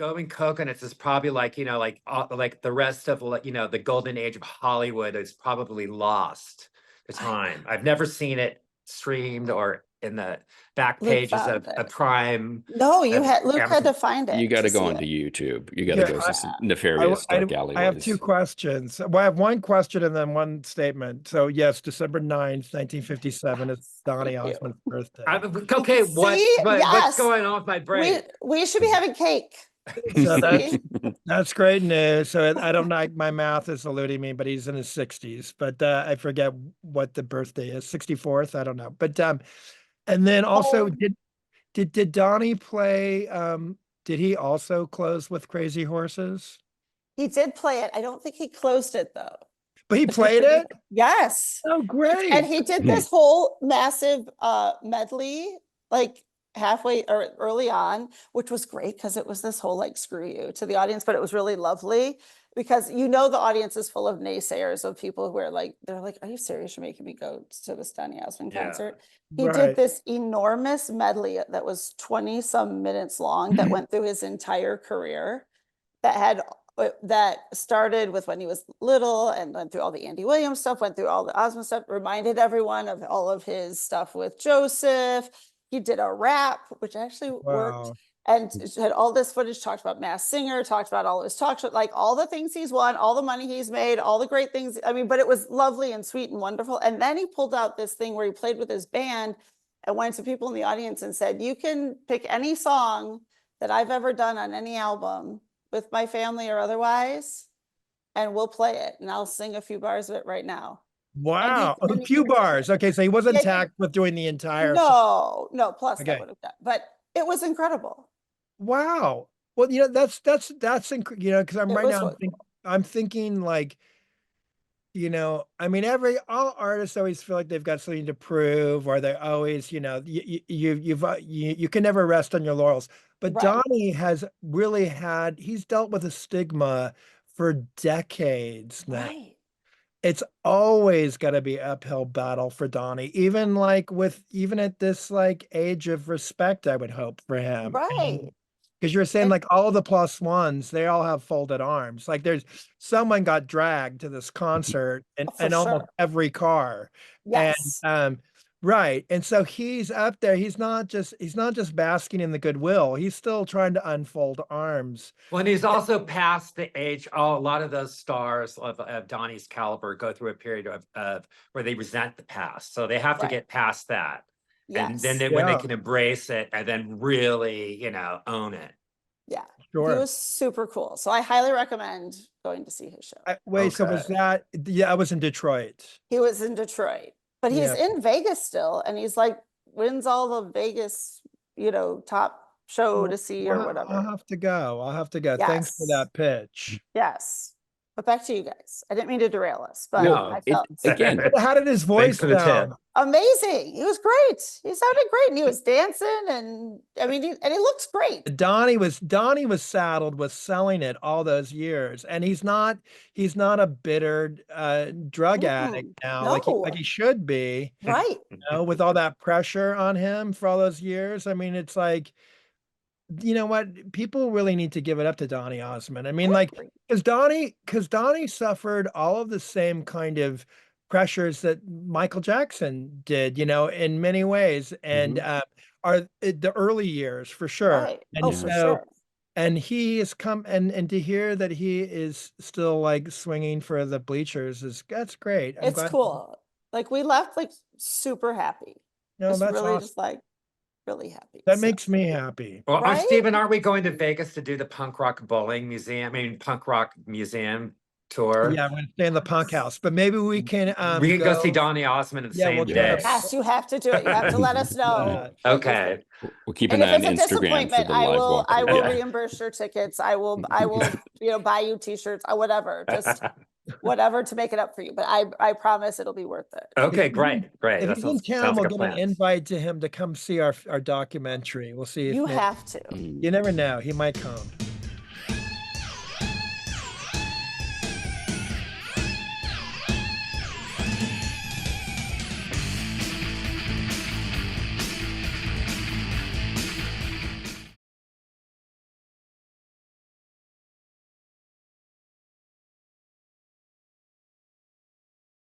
Going Coconuts is probably like, like the rest of, the golden age of Hollywood is probably lost to time. I've never seen it streamed or in the back Luke pages of found a it. Prime. No, of Luke had Amazon. to find it. You got to go see onto it. YouTube. You got to go to some I, nefarious dark I have alleyways. 2 questions. Well, I have 1 question and then 1 statement. So yes, December 9th, 1957 is Donny Thank you. Osmond's birthday. Okay, See? what's Yes. going on with my brain? We should be having cake. So See? that's great news. So I don't know, my math is eluding me, but he's in his 60s. But I forget what the birthday is. 64th, I don't know. But and then also did Donny play did he also close with Crazy Horses? He did play it. I don't think he closed it though. But he played it? Yes. Oh, great. And he did this whole massive medley, like halfway or early on, which was great because it was this whole like screw you to the audience, but it was really lovely because the audience is full of naysayers, of people who are like, they're like, are you serious? You're making me go to this Donny Osmond concert. He did this enormous medley that was 20 some minutes long that went through his entire career, that started with when he was little and went through all the Andy Williams stuff, went through all the Osmond stuff, reminded everyone of all of his stuff with Joseph. He did a rap, which actually worked, and had all this footage, talked about Masked Singer, talked about all his talk show, like all the things he's won, all the money he's made, all the great things. I mean, but it was lovely and sweet and wonderful. And then he pulled out this thing where he played with his band and went to people in the audience and said, you can pick any song that I've ever done on any album with my family or otherwise, and we'll play it. And I'll sing a few bars of it right now. Wow, a few bars. Okay, so he wasn't tacked with doing the entire. No, plus that would have done, but it was incredible. Wow. Well, that's because I'm right now. I'm thinking like, I mean, all artists always feel like they've got something to prove, or they're always, you can never rest on your laurels. But Donny has really he's dealt with a stigma for decades now. Right. It's always got to be an uphill battle for Donny, even at this like age of respect, I would hope for him. Right. Because you're saying like all the plus ones, they all have folded arms. Like someone got dragged to this concert in almost every car. Yes. And right. And so he's up there. He's not just basking in the goodwill. He's still trying to unfold arms. Well, and he's also past the age. A lot of those stars of Donny's caliber go through a period of where they resent the past. So they have to get past that. Yes. And then when they can embrace it and then really, own it. Yeah. Sure. He was super cool. So I highly recommend going to see his show. So was that, I was in Detroit. He was in Detroit. But he's in Vegas still, and he's like wins all the Vegas, top show to see or whatever. I'll have to go. Yes. Thanks for that pitch. Yes. But back to you guys. I didn't mean to derail us, but I felt again. How did his voice sound? Amazing. He was great. He sounded great, and he was dancing, and I mean, he looks great. Donny was saddled with selling it all those years, and he's not a bitter drug addict now, like he should be, right? With all that pressure on him for all those years. I mean, it's like, you know what? People really need to give it up to Donny Osmond. I mean, because Donny suffered all of the same kind of pressures that Michael Jackson did, in many ways, and are the early years for sure. Right. And for sure. And he has come, and to hear that he is still like swinging for the bleachers that's great. It's cool. Like we left like super happy. No, that's really awesome. just like. Really happy. That makes me happy. Well, Steven, aren't we going to Vegas to do the punk rock museum tour? Yeah, we're going to stay in the punk house, but maybe we can go see Donny Osmond in the same day. Yes, you have to do it. You have to let us know. Okay. We'll keep an eye on Instagram for the live walk. I will reimburse your tickets. I will buy you t-shirts or whatever. Just whatever to make it up for you. But I promise it'll be worth it. Okay, great. If he's in town, we'll get an invite to him to come see our documentary. We'll see if you have to. You never know. He might come.